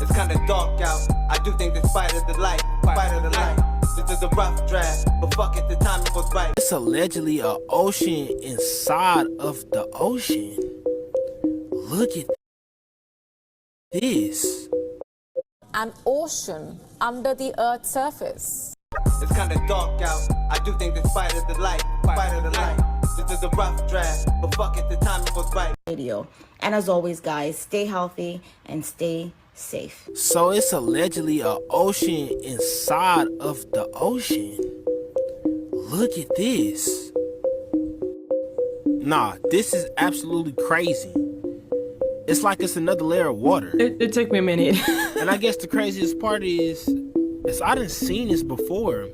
It's kinda dark out. I do think that fight of the light, fight of the light. This is a rough draft, but fuck it, the timing was right. It's allegedly an ocean inside of the ocean. Look at this. An ocean under the Earth's surface. It's kinda dark out. I do think that fight of the light, fight of the light. This is a rough draft, but fuck it, the timing was right. Radio. And as always, guys, stay healthy and stay safe. So it's allegedly an ocean inside of the ocean. Look at this. Nah, this is absolutely crazy. It's like it's another layer of water. It took me a minute. And I guess the craziest part is I done seen this before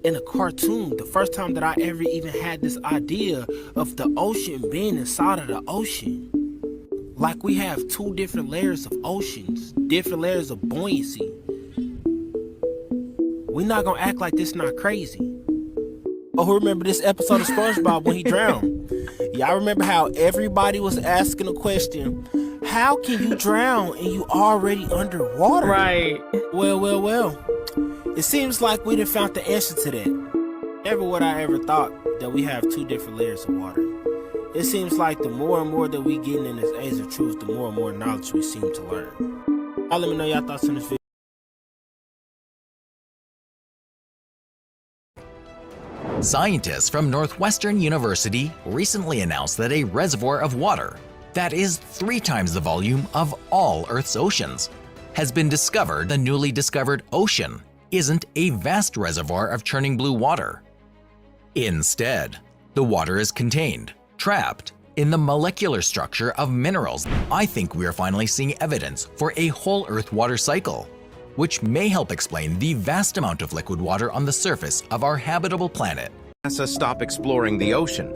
in a cartoon. The first time that I ever even had this idea of the ocean being inside of the ocean. Like we have two different layers of oceans, different layers of buoyancy. We not gonna act like this not crazy. Oh, who remember this episode of SpongeBob when he drowned? Y'all remember how everybody was asking a question, how can you drown and you already underwater? Right. Well. It seems like we done found the answer to that. Never would I ever thought that we have two different layers of water. It seems like the more and more that we get in this age of truth, the more and more knowledge we seem to learn. Y'all let me know y'all thoughts on this video. Scientists from Northwestern University recently announced that a reservoir of water, that is 3 times the volume of all Earth's oceans, has been discovered. The newly discovered ocean isn't a vast reservoir of churning blue water. Instead, the water is contained, trapped in the molecular structure of minerals. I think we are finally seeing evidence for a whole Earth water cycle, which may help explain the vast amount of liquid water on the surface of our habitable planet. NASA stop exploring the ocean.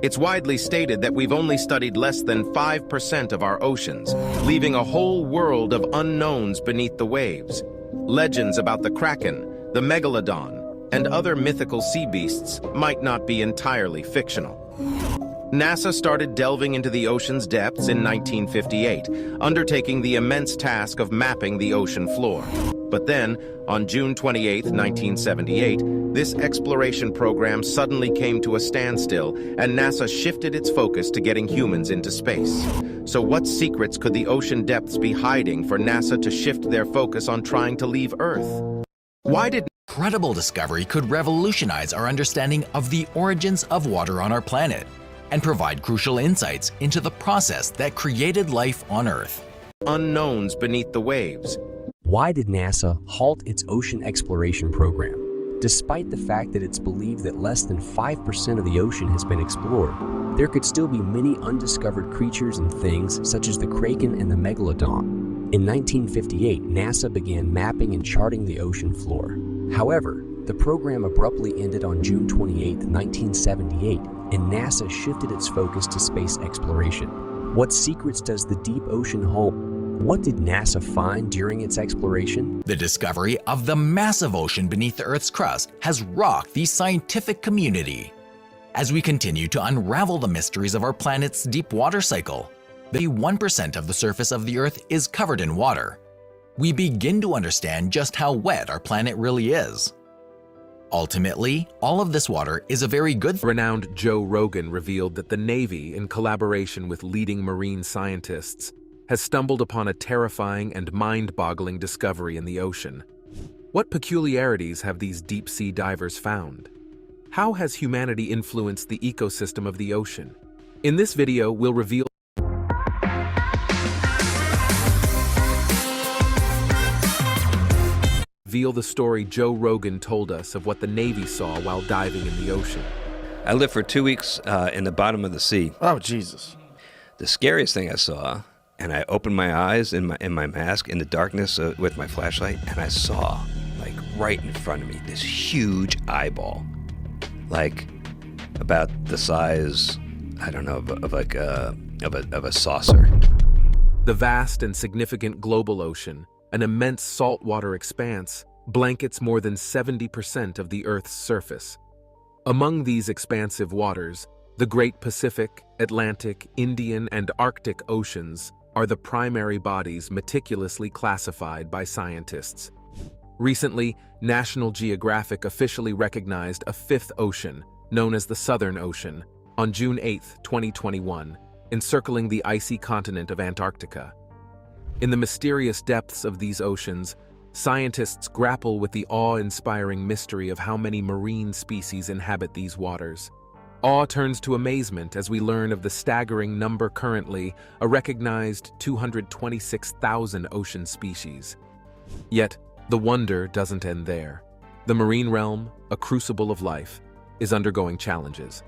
It's widely stated that we've only studied less than 5% of our oceans, leaving a whole world of unknowns beneath the waves. Legends about the Kraken, the Megalodon, and other mythical sea beasts might not be entirely fictional. NASA started delving into the ocean's depths in 1958, undertaking the immense task of mapping the ocean floor. But then, on June 28, 1978, this exploration program suddenly came to a standstill, and NASA shifted its focus to getting humans into space. So what secrets could the ocean depths be hiding for NASA to shift their focus on trying to leave Earth? Why did Incredible discovery could revolutionize our understanding of the origins of water on our planet and provide crucial insights into the process that created life on Earth. Unknowns beneath the waves? Why did NASA halt its ocean exploration program? Despite the fact that it's believed that less than 5% of the ocean has been explored, there could still be many undiscovered creatures and things such as the Kraken and the Megalodon. In 1958, NASA began mapping and charting the ocean floor. However, the program abruptly ended on June 28, 1978, and NASA shifted its focus to space exploration. What secrets does the deep ocean hold? What did NASA find during its exploration? The discovery of the massive ocean beneath the Earth's crust has rocked the scientific community. As we continue to unravel the mysteries of our planet's deep water cycle, the 1% of the surface of the Earth is covered in water. We begin to understand just how wet our planet really is. Ultimately, all of this water is a very good thing. Renowned Joe Rogan revealed that the Navy, in collaboration with leading marine scientists, has stumbled upon a terrifying and mind-boggling discovery in the ocean. What peculiarities have these deep-sea divers found? How has humanity influenced the ecosystem of the ocean? In this video, we'll reveal the story Joe Rogan told us of what the Navy saw while diving in the ocean. I lived for 2 weeks in the bottom of the sea. Oh, Jesus. The scariest thing I saw, and I opened my eyes in my mask in the darkness with my flashlight, and I saw, like right in front of me, this huge eyeball, like about the size, I don't know, of a saucer. The vast and significant global ocean, an immense saltwater expanse, blankets more than 70% of the Earth's surface. Among these expansive waters, the Great Pacific, Atlantic, Indian, and Arctic Oceans are the primary bodies meticulously classified by scientists. Recently, National Geographic officially recognized a fifth ocean, known as the Southern Ocean, on June 8, 2021, encircling the icy continent of Antarctica. In the mysterious depths of these oceans, scientists grapple with the awe-inspiring mystery of how many marine species inhabit these waters. Awe turns to amazement as we learn of the staggering number currently, a recognized 226,000 ocean species. Yet, the wonder doesn't end there. The marine realm, a crucible of life, is undergoing challenges.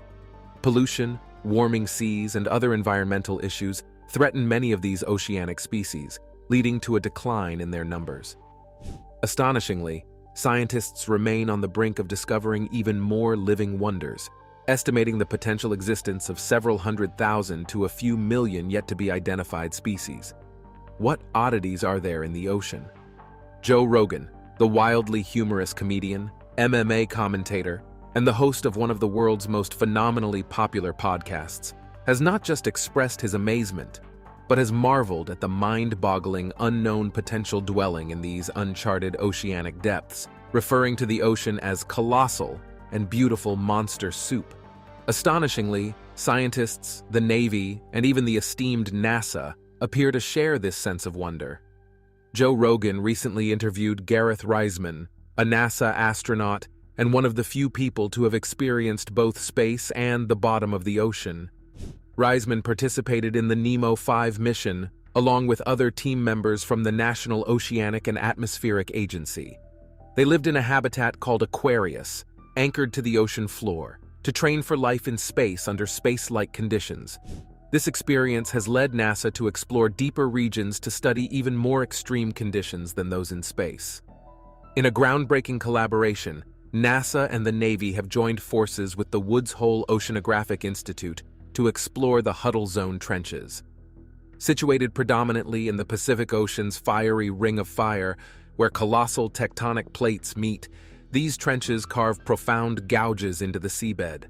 Pollution, warming seas, and other environmental issues threaten many of these oceanic species, leading to a decline in their numbers. Astonishingly, scientists remain on the brink of discovering even more living wonders, estimating the potential existence of several 100,000 to a few million yet-to-be-identified species. What oddities are there in the ocean? Joe Rogan, the wildly humorous comedian, MMA commentator, and the host of one of the world's most phenomenally popular podcasts, has not just expressed his amazement, but has marveled at the mind-boggling unknown potential dwelling in these uncharted oceanic depths, referring to the ocean as colossal and beautiful monster soup. Astonishingly, scientists, the Navy, and even the esteemed NASA appear to share this sense of wonder. Joe Rogan recently interviewed Gareth Reisman, a NASA astronaut and one of the few people to have experienced both space and the bottom of the ocean. Reisman participated in the Nemo 5 mission, along with other team members from the National Oceanic and Atmospheric Agency. They lived in a habitat called Aquarius, anchored to the ocean floor, to train for life in space under space-like conditions. This experience has led NASA to explore deeper regions to study even more extreme conditions than those in space. In a groundbreaking collaboration, NASA and the Navy have joined forces with the Woods Hole Oceanographic Institute to explore the Huddle Zone trenches. Situated predominantly in the Pacific Ocean's fiery ring of fire, where colossal tectonic plates meet, these trenches carve profound gouges into the seabed.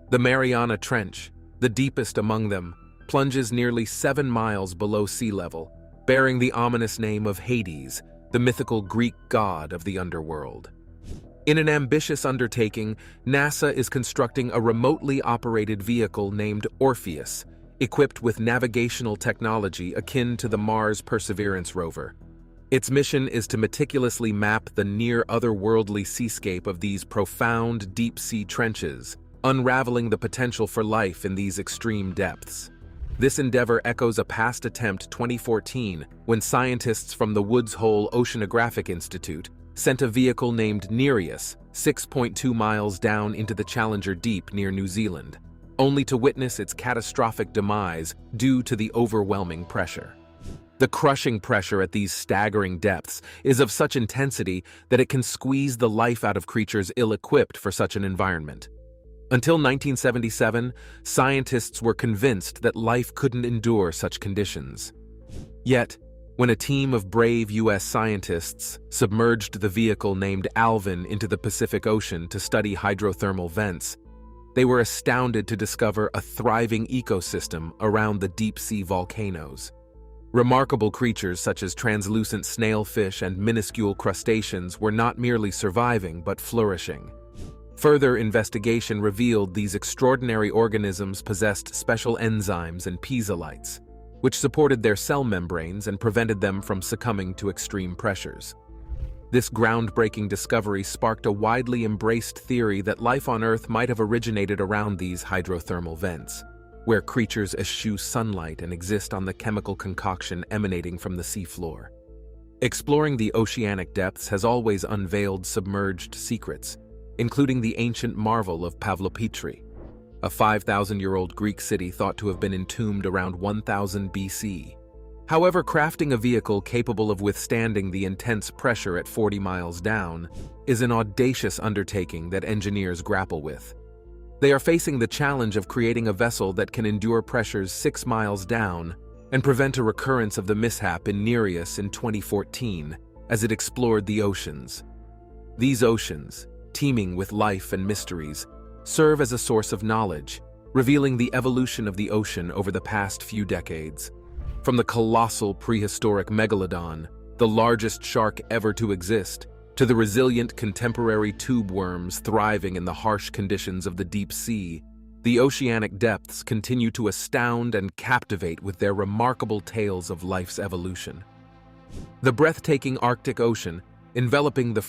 The Mariana Trench, the deepest among them, plunges nearly 7 miles below sea level, bearing the ominous name of Hades, the mythical Greek god of the underworld. In an ambitious undertaking, NASA is constructing a remotely operated vehicle named Orpheus, equipped with navigational technology akin to the Mars Perseverance rover. Its mission is to meticulously map the near-otherworldly seascape of these profound deep-sea trenches, unraveling the potential for life in these extreme depths. This endeavor echoes a past attempt 2014 when scientists from the Woods Hole Oceanographic Institute sent a vehicle named Nereus 6.2 miles down into the Challenger Deep near New Zealand, only to witness its catastrophic demise due to the overwhelming pressure. The crushing pressure at these staggering depths is of such intensity that it can squeeze the life out of creatures ill-equipped for such an environment. Until 1977, scientists were convinced that life couldn't endure such conditions. Yet, when a team of brave U.S. scientists submerged the vehicle named Alvin into the Pacific Ocean to study hydrothermal vents, they were astounded to discover a thriving ecosystem around the deep-sea volcanoes. Remarkable creatures such as translucent snailfish and minuscule crustaceans were not merely surviving but flourishing. Further investigation revealed these extraordinary organisms possessed special enzymes and piezolites, which supported their cell membranes and prevented them from succumbing to extreme pressures. This groundbreaking discovery sparked a widely embraced theory that life on Earth might have originated around these hydrothermal vents, where creatures eschew sunlight and exist on the chemical concoction emanating from the seafloor. Exploring the oceanic depths has always unveiled submerged secrets, including the ancient marvel of Pavlopetri, a 5,000-year-old Greek city thought to have been entombed around 1000 BC. However, crafting a vehicle capable of withstanding the intense pressure at 40 miles down is an audacious undertaking that engineers grapple with. They are facing the challenge of creating a vessel that can endure pressures 6 miles down and prevent a recurrence of the mishap in Nereus in 2014 as it explored the oceans. These oceans, teeming with life and mysteries, serve as a source of knowledge, revealing the evolution of the ocean over the past few decades. From the colossal prehistoric megalodon, the largest shark ever to exist, to the resilient contemporary tube worms thriving in the harsh conditions of the deep sea, the oceanic depths continue to astound and captivate with their remarkable tales of life's evolution. The breathtaking Arctic Ocean, enveloping the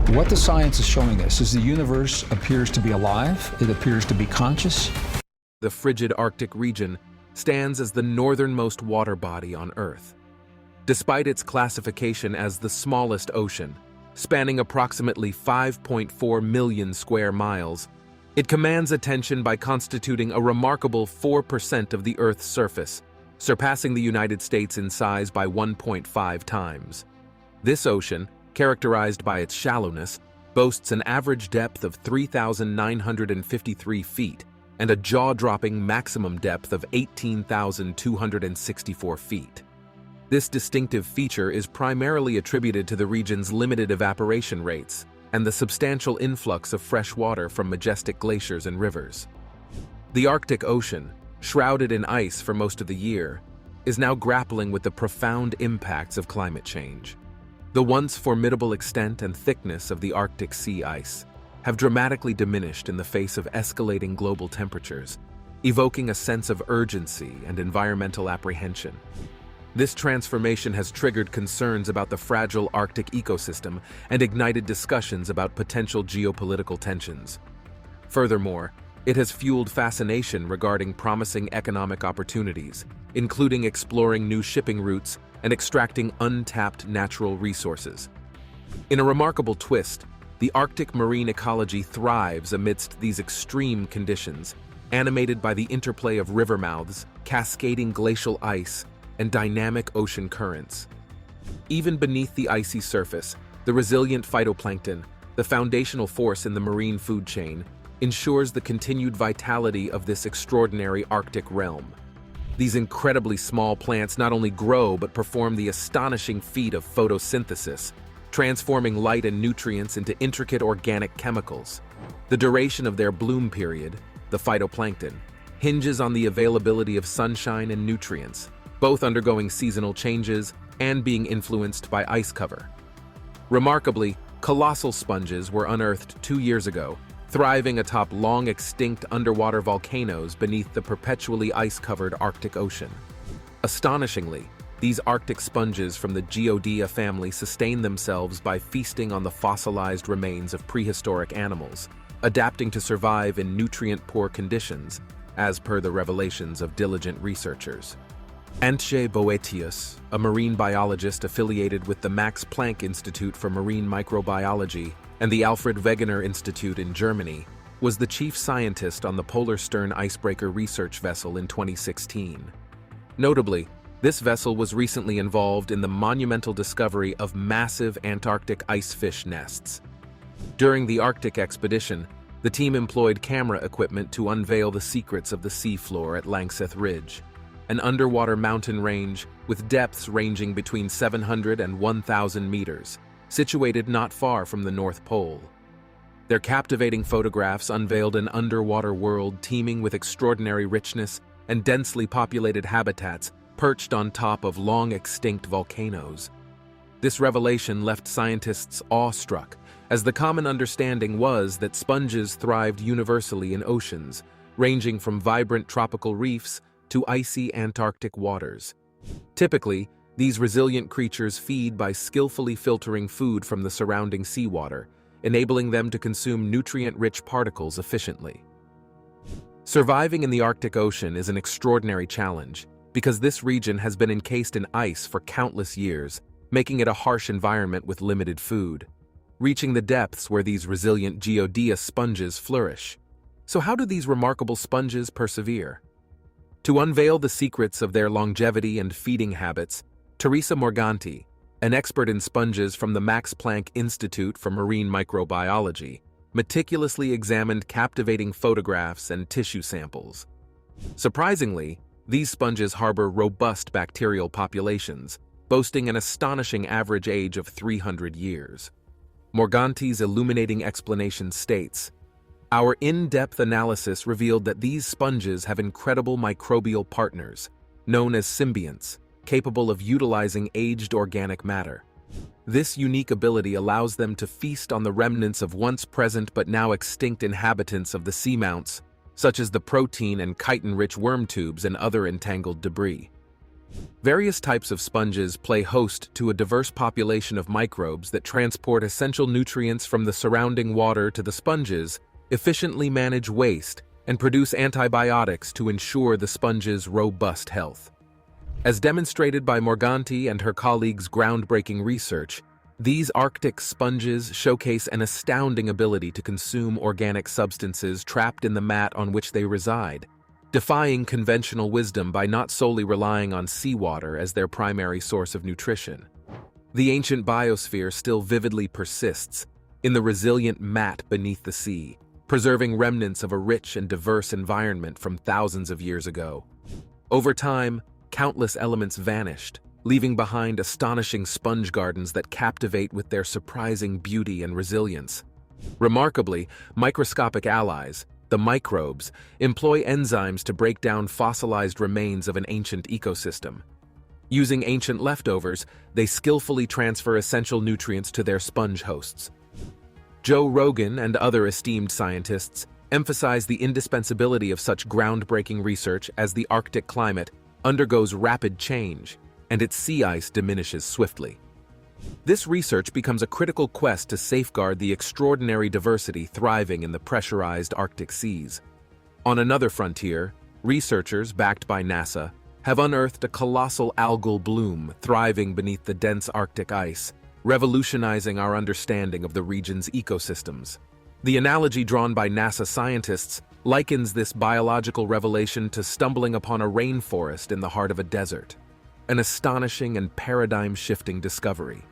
What the science is showing us is the universe appears to be alive, it appears to be conscious. The frigid Arctic region stands as the northernmost water body on Earth. Despite its classification as the smallest ocean, spanning approximately 5.4 million square miles, it commands attention by constituting a remarkable 4% of the Earth's surface, surpassing the United States in size by 1.5 times. This ocean, characterized by its shallowness, boasts an average depth of 3,953 feet and a jaw-dropping maximum depth of 18,264 feet. This distinctive feature is primarily attributed to the region's limited evaporation rates and the substantial influx of fresh water from majestic glaciers and rivers. The Arctic Ocean, shrouded in ice for most of the year, is now grappling with the profound impacts of climate change. The once formidable extent and thickness of the Arctic sea ice have dramatically diminished in the face of escalating global temperatures, evoking a sense of urgency and environmental apprehension. This transformation has triggered concerns about the fragile Arctic ecosystem and ignited discussions about potential geopolitical tensions. Furthermore, it has fueled fascination regarding promising economic opportunities, including exploring new shipping routes and extracting untapped natural resources. In a remarkable twist, the Arctic marine ecology thrives amidst these extreme conditions, animated by the interplay of river mouths, cascading glacial ice, and dynamic ocean currents. Even beneath the icy surface, the resilient phytoplankton, the foundational force in the marine food chain, ensures the continued vitality of this extraordinary Arctic realm. These incredibly small plants not only grow but perform the astonishing feat of photosynthesis, transforming light and nutrients into intricate organic chemicals. The duration of their bloom period, the phytoplankton, hinges on the availability of sunshine and nutrients, both undergoing seasonal changes and being influenced by ice cover. Remarkably, colossal sponges were unearthed 2 years ago, thriving atop long-extinct underwater volcanoes beneath the perpetually ice-covered Arctic Ocean. Astonishingly, these Arctic sponges from the Geodia family sustain themselves by feasting on the fossilized remains of prehistoric animals, adapting to survive in nutrient-poor conditions, as per the revelations of diligent researchers. Antje Boetius, a marine biologist affiliated with the Max Planck Institute for Marine Microbiology and the Alfred Wegener Institute in Germany, was the chief scientist on the Polarstern icebreaker research vessel in 2016. Notably, this vessel was recently involved in the monumental discovery of massive Antarctic icefish nests. During the Arctic expedition, the team employed camera equipment to unveil the secrets of the seafloor at Langseth Ridge, an underwater mountain range with depths ranging between 700 and 1,000 meters, situated not far from the North Pole. Their captivating photographs unveiled an underwater world teeming with extraordinary richness and densely populated habitats perched on top of long-extinct volcanoes. This revelation left scientists awestruck, as the common understanding was that sponges thrived universally in oceans, ranging from vibrant tropical reefs to icy Antarctic waters. Typically, these resilient creatures feed by skillfully filtering food from the surrounding seawater, enabling them to consume nutrient-rich particles efficiently. Surviving in the Arctic Ocean is an extraordinary challenge, because this region has been encased in ice for countless years, making it a harsh environment with limited food, reaching the depths where these resilient Geodia sponges flourish. So how do these remarkable sponges persevere? To unveil the secrets of their longevity and feeding habits, Teresa Morganti, an expert in sponges from the Max Planck Institute for Marine Microbiology, meticulously examined captivating photographs and tissue samples. Surprisingly, these sponges harbor robust bacterial populations, boasting an astonishing average age of 300 years. Morganti's illuminating explanation states, "Our in-depth analysis revealed that these sponges have incredible microbial partners, known as symbionts, capable of utilizing aged organic matter. This unique ability allows them to feast on the remnants of once present but now extinct inhabitants of the seamounts, such as the protein and chitin-rich worm tubes and other entangled debris. Various types of sponges play host to a diverse population of microbes that transport essential nutrients from the surrounding water to the sponges, efficiently manage waste, and produce antibiotics to ensure the sponge's robust health. As demonstrated by Morganti and her colleagues' groundbreaking research, these Arctic sponges showcase an astounding ability to consume organic substances trapped in the mat on which they reside, defying conventional wisdom by not solely relying on seawater as their primary source of nutrition. The ancient biosphere still vividly persists in the resilient mat beneath the sea, preserving remnants of a rich and diverse environment from thousands of years ago. Over time, countless elements vanished, leaving behind astonishing sponge gardens that captivate with their surprising beauty and resilience. Remarkably, microscopic allies, the microbes, employ enzymes to break down fossilized remains of an ancient ecosystem. Using ancient leftovers, they skillfully transfer essential nutrients to their sponge hosts. Joe Rogan and other esteemed scientists emphasize the indispensability of such groundbreaking research as the Arctic climate undergoes rapid change and its sea ice diminishes swiftly. This research becomes a critical quest to safeguard the extraordinary diversity thriving in the pressurized Arctic seas. On another frontier, researchers backed by NASA have unearthed a colossal algal bloom thriving beneath the dense Arctic ice, revolutionizing our understanding of the region's ecosystems. The analogy drawn by NASA scientists likens this biological revelation to stumbling upon a rainforest in the heart of a desert, an astonishing and paradigm-shifting discovery.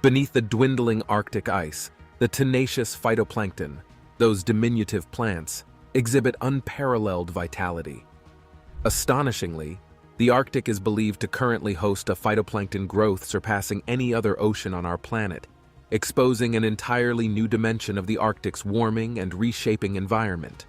Beneath the dwindling Arctic ice, the tenacious phytoplankton, those diminutive plants, exhibit unparalleled vitality. Astonishingly, the Arctic is believed to currently host a phytoplankton growth surpassing any other ocean on our planet, exposing an entirely new dimension of the Arctic's warming and reshaping environment.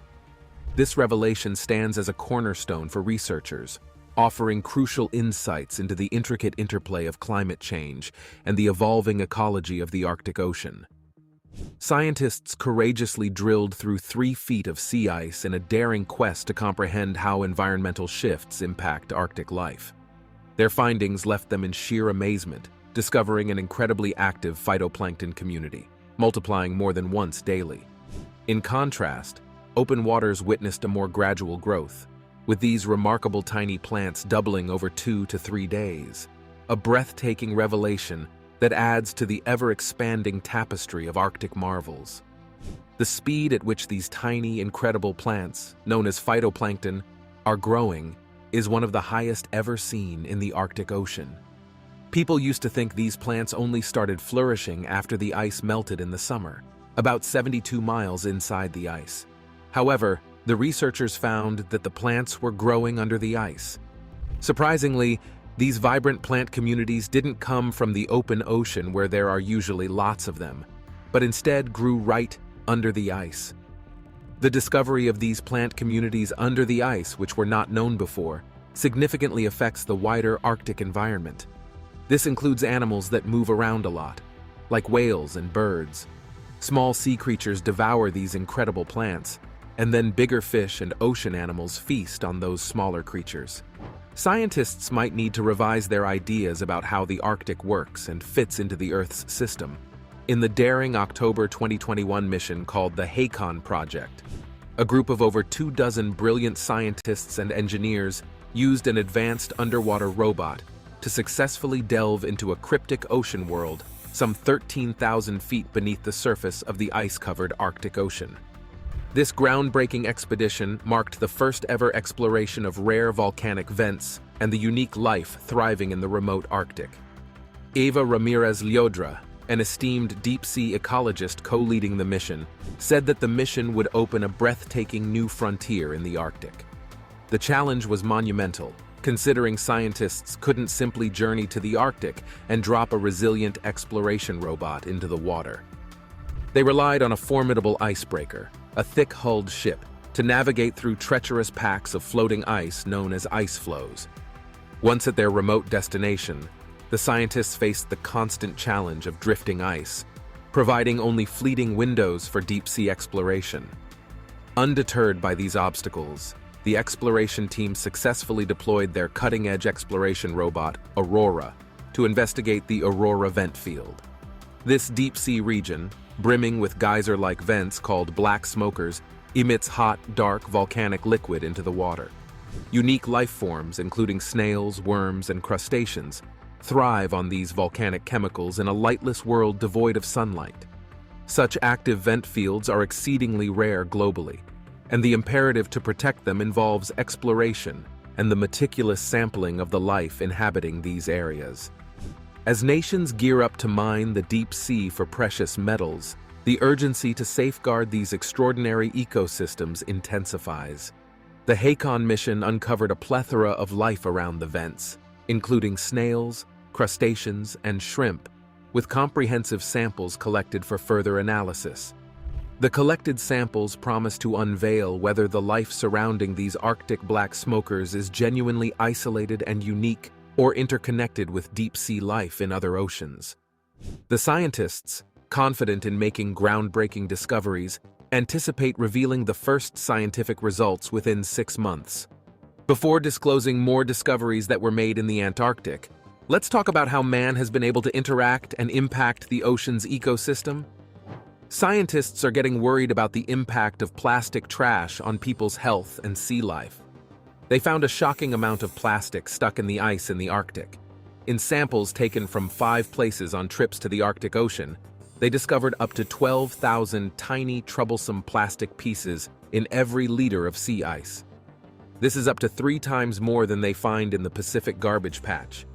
This revelation stands as a cornerstone for researchers, offering crucial insights into the intricate interplay of climate change and the evolving ecology of the Arctic Ocean. Scientists courageously drilled through 3 feet of sea ice in a daring quest to comprehend how environmental shifts impact Arctic life. Their findings left them in sheer amazement, discovering an incredibly active phytoplankton community, multiplying more than once daily. In contrast, open waters witnessed a more gradual growth, with these remarkable tiny plants doubling over 2 to 3 days, a breathtaking revelation that adds to the ever-expanding tapestry of Arctic marvels. The speed at which these tiny, incredible plants, known as phytoplankton, are growing is one of the highest ever seen in the Arctic Ocean. People used to think these plants only started flourishing after the ice melted in the summer, about 72 miles inside the ice. However, the researchers found that the plants were growing under the ice. Surprisingly, these vibrant plant communities didn't come from the open ocean where there are usually lots of them, but instead grew right under the ice. The discovery of these plant communities under the ice, which were not known before, significantly affects the wider Arctic environment. This includes animals that move around a lot, like whales and birds. Small sea creatures devour these incredible plants, and then bigger fish and ocean animals feast on those smaller creatures. Scientists might need to revise their ideas about how the Arctic works and fits into the Earth's system. In the daring October 2021 mission called the HACON Project, a group of over 24 brilliant scientists and engineers used an advanced underwater robot to successfully delve into a cryptic ocean world some 13,000 feet beneath the surface of the ice-covered Arctic Ocean. This groundbreaking expedition marked the first ever exploration of rare volcanic vents and the unique life thriving in the remote Arctic. Eva Ramirez Llodra, an esteemed deep-sea ecologist co-leading the mission, said that the mission would open a breathtaking new frontier in the Arctic. The challenge was monumental, considering scientists couldn't simply journey to the Arctic and drop a resilient exploration robot into the water. They relied on a formidable icebreaker, a thick-hulled ship, to navigate through treacherous packs of floating ice known as ice floes. Once at their remote destination, the scientists faced the constant challenge of drifting ice, providing only fleeting windows for deep-sea exploration. Undeterred by these obstacles, the exploration team successfully deployed their cutting-edge exploration robot, Aurora, to investigate the Aurora vent field. This deep-sea region, brimming with geyser-like vents called black smokers, emits hot, dark volcanic liquid into the water. Unique life forms, including snails, worms, and crustaceans, thrive on these volcanic chemicals in a lightless world devoid of sunlight. Such active vent fields are exceedingly rare globally, and the imperative to protect them involves exploration and the meticulous sampling of the life inhabiting these areas. As nations gear up to mine the deep sea for precious metals, the urgency to safeguard these extraordinary ecosystems intensifies. The HACON mission uncovered a plethora of life around the vents, including snails, crustaceans, and shrimp, with comprehensive samples collected for further analysis. The collected samples promise to unveil whether the life surrounding these Arctic black smokers is genuinely isolated and unique or interconnected with deep-sea life in other oceans. The scientists, confident in making groundbreaking discoveries, anticipate revealing the first scientific results within 6 months. Before disclosing more discoveries that were made in the Antarctic, let's talk about how man has been able to interact and impact the ocean's ecosystem. Scientists are getting worried about the impact of plastic trash on people's health and sea life. They found a shocking amount of plastic stuck in the ice in the Arctic. In samples taken from 5 places on trips to the Arctic Ocean, they discovered up to 12,000 tiny, troublesome plastic pieces in every liter of sea ice. This is up to 3 times more than they find in the Pacific garbage patch.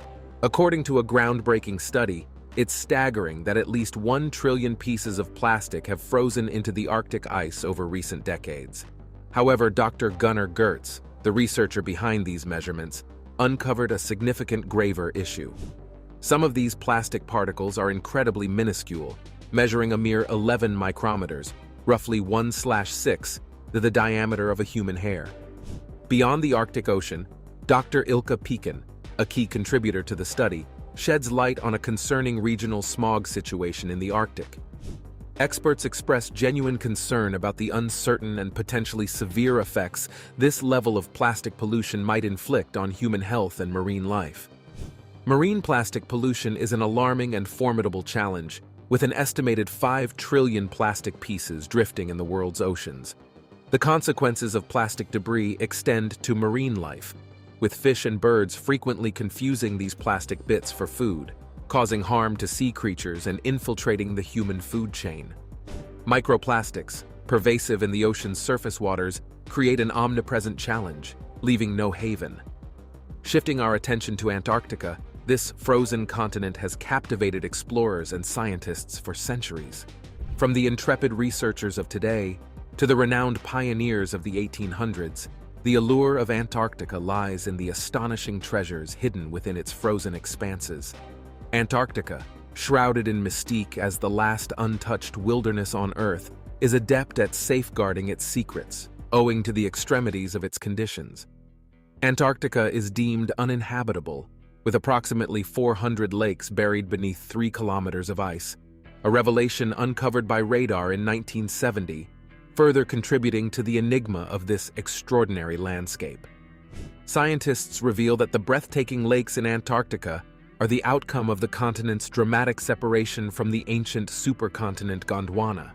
According to a groundbreaking study, it's staggering that at least 1 trillion pieces of plastic have frozen into the Arctic ice over recent decades. However, Dr. Gunnar Gertz, the researcher behind these measurements, uncovered a significant graver issue. Some of these plastic particles are incredibly minuscule, measuring a mere 11 micrometers, roughly 1/6 the diameter of a human hair. Beyond the Arctic Ocean, Dr. Ilka Pekin, a key contributor to the study, sheds light on a concerning regional smog situation in the Arctic. Experts express genuine concern about the uncertain and potentially severe effects this level of plastic pollution might inflict on human health and marine life. Marine plastic pollution is an alarming and formidable challenge, with an estimated 5 trillion plastic pieces drifting in the world's oceans. The consequences of plastic debris extend to marine life, with fish and birds frequently confusing these plastic bits for food, causing harm to sea creatures and infiltrating the human food chain. Microplastics, pervasive in the ocean's surface waters, create an omnipresent challenge, leaving no haven. Shifting our attention to Antarctica, this frozen continent has captivated explorers and scientists for centuries. From the intrepid researchers of today to the renowned pioneers of the 1800s, the allure of Antarctica lies in the astonishing treasures hidden within its frozen expanses. Antarctica, shrouded in mystique as the last untouched wilderness on Earth, is adept at safeguarding its secrets, owing to the extremities of its conditions. Antarctica is deemed uninhabitable, with approximately 400 lakes buried beneath 3 kilometers of ice, a revelation uncovered by radar in 1970, further contributing to the enigma of this extraordinary landscape. Scientists reveal that the breathtaking lakes in Antarctica are the outcome of the continent's dramatic separation from the ancient supercontinent Gondwana.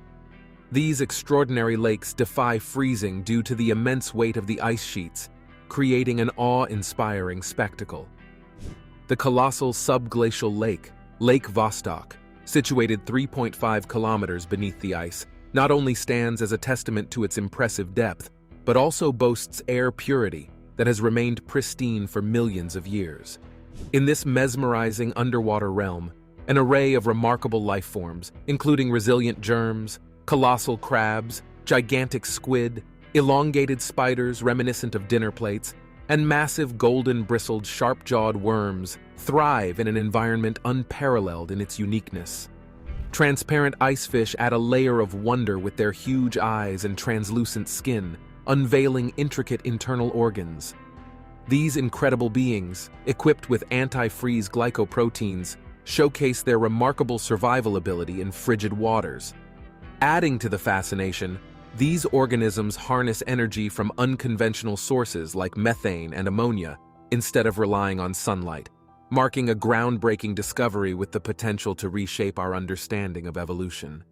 These extraordinary lakes defy freezing due to the immense weight of the ice sheets, creating an awe-inspiring spectacle. The colossal subglacial lake, Lake Vostok, situated 3.5 kilometers beneath the ice, not only stands as a testament to its impressive depth, but also boasts air purity that has remained pristine for millions of years. In this mesmerizing underwater realm, an array of remarkable life forms, including resilient germs, colossal crabs, gigantic squid, elongated spiders reminiscent of dinner plates, and massive golden-bristled, sharp-jawed worms, thrive in an environment unparalleled in its uniqueness. Transparent icefish add a layer of wonder with their huge eyes and translucent skin, unveiling intricate internal organs. These incredible beings, equipped with anti-freeze glycoproteins, showcase their remarkable survival ability in frigid waters. Adding to the fascination, these organisms harness energy from unconventional sources like methane and ammonia instead of relying on sunlight, marking a groundbreaking discovery with the potential to reshape our understanding of evolution.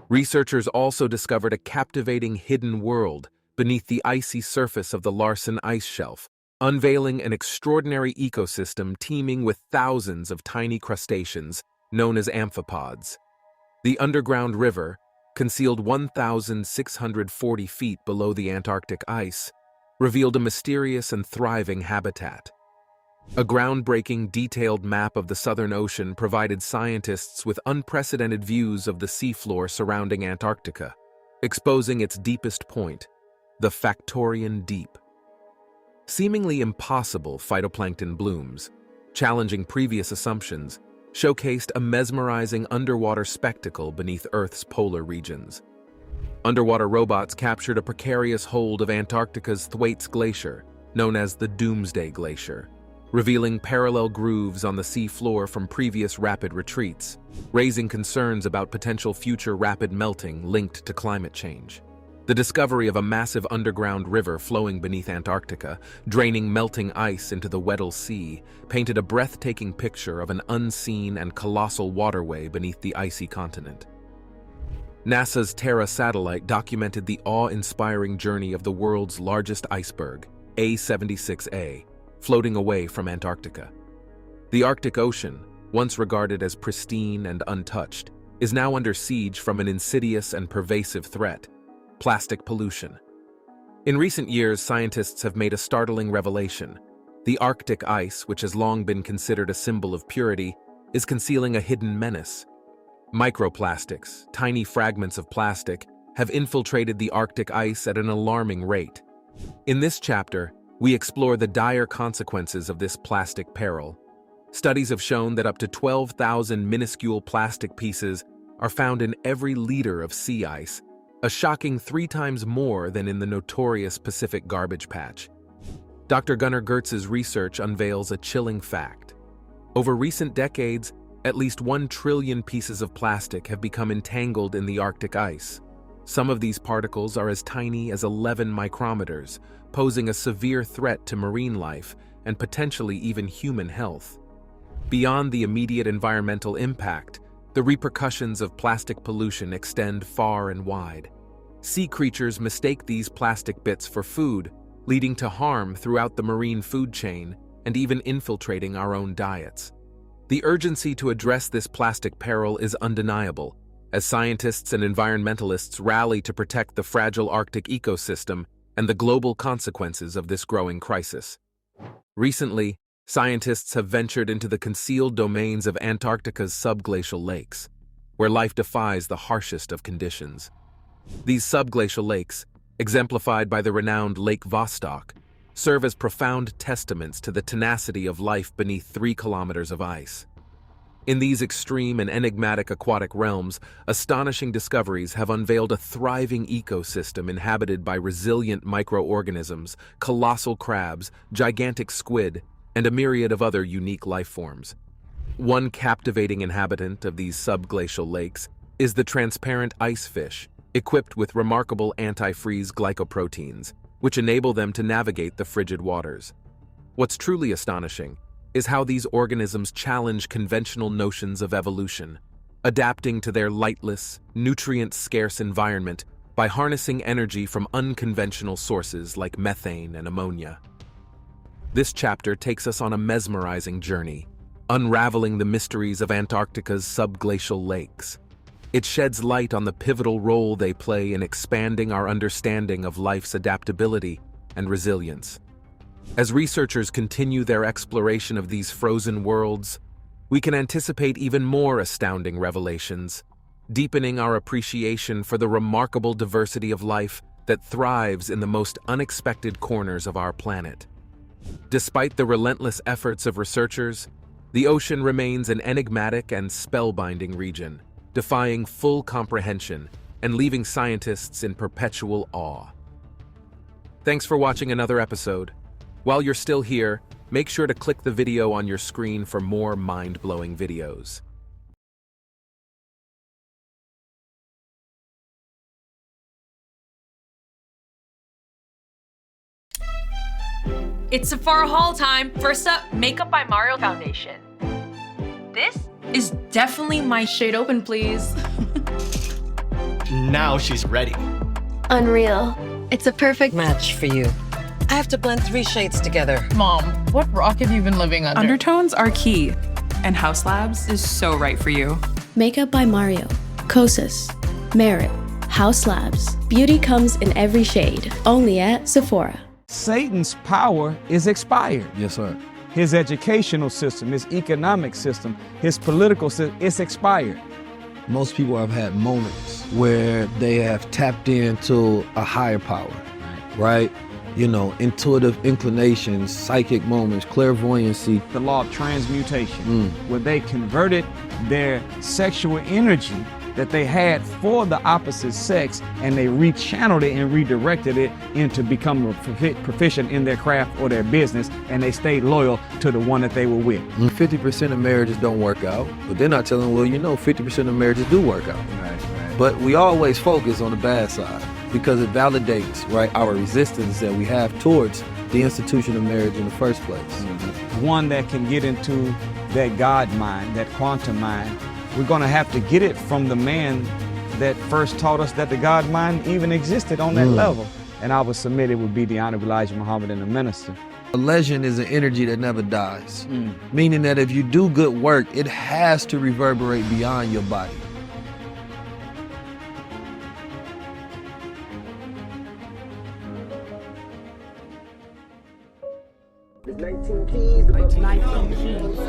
Researchers also discovered a captivating hidden world beneath the icy surface of the Larsen Ice Shelf, unveiling an extraordinary ecosystem teeming with thousands of tiny crustaceans known as amphipods. The underground river, concealed 1,640 feet below the Antarctic ice, revealed a mysterious and thriving habitat. A groundbreaking, detailed map of the Southern Ocean provided scientists with unprecedented views of the seafloor surrounding Antarctica, exposing its deepest point, the Factorian Deep. Seemingly impossible phytoplankton blooms, challenging previous assumptions, showcased a mesmerizing underwater spectacle beneath Earth's polar regions. Underwater robots captured a precarious hold of Antarctica's Thwaites Glacier, known as the Doomsday Glacier, revealing parallel grooves on the sea floor from previous rapid retreats, raising concerns about potential future rapid melting linked to climate change. The discovery of a massive underground river flowing beneath Antarctica, draining melting ice into the Weddell Sea, painted a breathtaking picture of an unseen and colossal waterway beneath the icy continent. NASA's Terra satellite documented the awe-inspiring journey of the world's largest iceberg, A76A, floating away from Antarctica. The Arctic Ocean, once regarded as pristine and untouched, is now under siege from an insidious and pervasive threat: plastic pollution. In recent years, scientists have made a startling revelation. The Arctic ice, which has long been considered a symbol of purity, is concealing a hidden menace. Microplastics, tiny fragments of plastic, have infiltrated the Arctic ice at an alarming rate. In this chapter, we explore the dire consequences of this plastic peril. Studies have shown that up to 12,000 minuscule plastic pieces are found in every liter of sea ice, a shocking 3 times more than in the notorious Pacific garbage patch. Dr. Gunnar Gertz's research unveils a chilling fact. Over recent decades, at least 1 trillion pieces of plastic have become entangled in the Arctic ice. Some of these particles are as tiny as 11 micrometers, posing a severe threat to marine life and potentially even human health. Beyond the immediate environmental impact, the repercussions of plastic pollution extend far and wide. Sea creatures mistake these plastic bits for food, leading to harm throughout the marine food chain and even infiltrating our own diets. The urgency to address this plastic peril is undeniable, as scientists and environmentalists rally to protect the fragile Arctic ecosystem and the global consequences of this growing crisis. Recently, scientists have ventured into the concealed domains of Antarctica's subglacial lakes, where life defies the harshest of conditions. These subglacial lakes, exemplified by the renowned Lake Vostok, serve as profound testaments to the tenacity of life beneath 3 kilometers of ice. In these extreme and enigmatic aquatic realms, astonishing discoveries have unveiled a thriving ecosystem inhabited by resilient microorganisms, colossal crabs, gigantic squid, and a myriad of other unique life forms. One captivating inhabitant of these subglacial lakes is the transparent ice fish, equipped with remarkable anti-freeze glycoproteins, which enable them to navigate the frigid waters. What's truly astonishing is how these organisms challenge conventional notions of evolution, adapting to their lightless, nutrient-scarce environment by harnessing energy from unconventional sources like methane and ammonia. This chapter takes us on a mesmerizing journey, unraveling the mysteries of Antarctica's subglacial lakes. It sheds light on the pivotal role they play in expanding our understanding of life's adaptability and resilience. As researchers continue their exploration of these frozen worlds, we can anticipate even more astounding revelations, deepening our appreciation for the remarkable diversity of life that thrives in the most unexpected corners of our planet. Despite the relentless efforts of researchers, the ocean remains an enigmatic and spellbinding region, defying full comprehension and leaving scientists in perpetual awe. Thanks for watching another episode. While you're still here, make sure to click the video on your screen for more mind-blowing videos. It's Sephora haul time. First up, Makeup by Mario Foundation. This is definitely my shade. Open, please. Now she's ready. Unreal. It's a perfect match for you. I have to blend 3 shades together. Mom, what rock have you been living under? Undertones are key, and Haus Labs is so right for you. Makeup by Mario, Kosas, Merit, Haus Labs. Beauty comes in every shade, only at Sephora. Satan's power is expired. Yes, sir. His educational system, his economic system, his political system, it's expired. Most people have had moments where they have tapped into a higher power, right? You know, intuitive inclinations, psychic moments, clairvoyancy. The law of transmutation, where they converted their sexual energy that they had for the opposite sex, and they rechanneled it and redirected it into becoming proficient in their craft or their business, and they stayed loyal to the one that they were with. 50% of marriages don't work out, but they're not telling, well, you know, 50% of marriages do work out. Right. But we always focus on the bad side because it validates, right, our resistance that we have towards the institution of marriage in the first place. One that can get into that God mind, that quantum mind, we're going to have to get it from the man that first taught us that the God mind even existed on that level. And I would submit it would be the Honorable Elijah Muhammad and the minister. A legend is an energy that never dies, meaning that if you do good work, it has to reverberate beyond your body. There's 19 keys. 19 keys.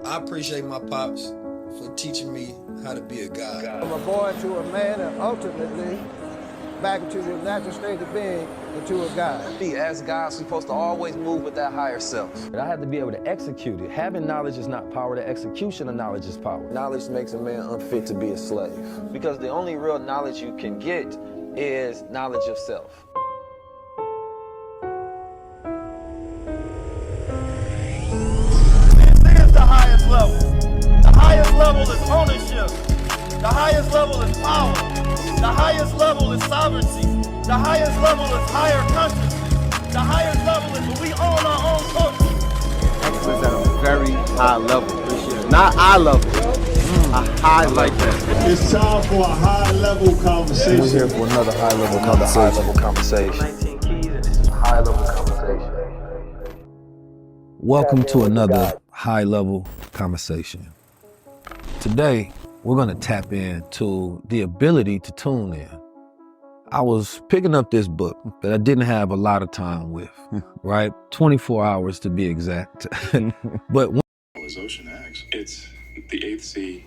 I appreciate my pops for teaching me how to be a guy. From a boy to a man, and ultimately back into the natural state of being into a God. As guys, we're supposed to always move with that higher self. I had to be able to execute it. Having knowledge is not power, the execution of knowledge is power. Knowledge makes a man unfit to be a slave. Because the only real knowledge you can get is knowledge of self. The highest level. The highest level is ownership. The highest level is power. The highest level is sovereignty. The highest level is higher consciousness. The highest level is when we own our own culture. Excellence at a very high level. Not eye level. A high level. It's time for a high level conversation. We're here for another high level conversation. 19 keys and this is high level conversation. Welcome to another high-level conversation. Today, we're going to tap into the ability to tune in. I was picking up this book that I didn't have a lot of time with, right? 24 hours to be exact. But is Ocean X. It's the 8th sea.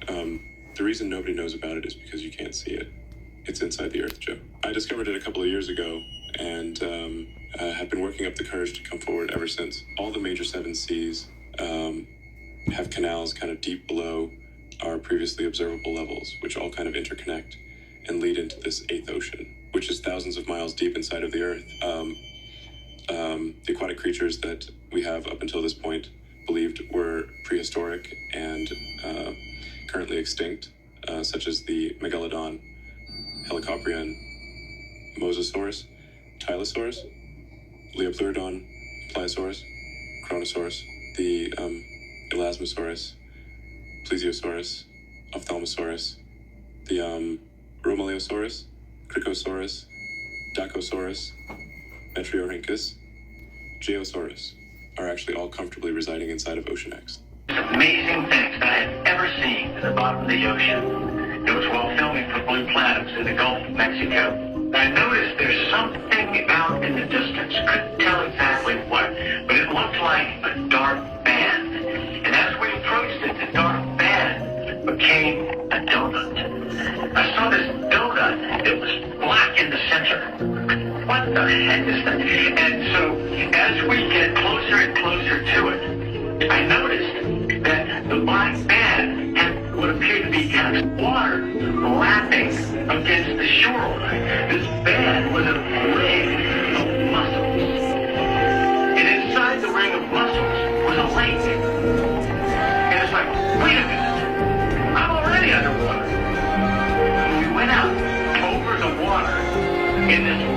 The reason nobody knows about it is because you can't see it. It's inside the Earth, Joe. I discovered it a couple of years ago, and have been working up the courage to come forward ever since. All the major 7 seas have canals kind of deep below our previously observable levels, which all kind of interconnect and lead into this 8th ocean, which is thousands of miles deep inside of the Earth. The aquatic creatures that we have up until this point believed were prehistoric and currently extinct, such as the Megalodon, Helicoprion, Mosasaurus, Tylosaurus, Leopleurodon, Pliosaurus, Chronosaurus, the Elasmosaurus, Plesiosaurus, Ophthalmosaurus, the Romaleosaurus, Cricosaurus, Dacosaurus, Metriorhynchus, Geosaurus are actually all comfortably residing inside of Ocean X. Amazing things that I had ever seen at the bottom of the ocean. It was while filming for Blue Planets in the Gulf of Mexico. I noticed there's something out in the distance. Couldn't tell exactly what, but it looked like a dark band. And as we approached it, the dark band became a donut. I saw this donut. It was black in the center. What the heck is that? And so as we get closer and closer to it, I noticed that the black band had what appeared to be kind of water lapping against the shoreline. This band was a ring of muscles.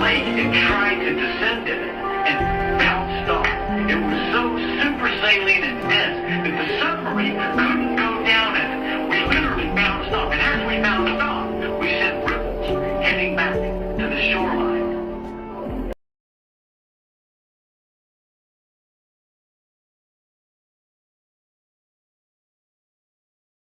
lake and tried to descend in it and bounced off. It was so super saline and dense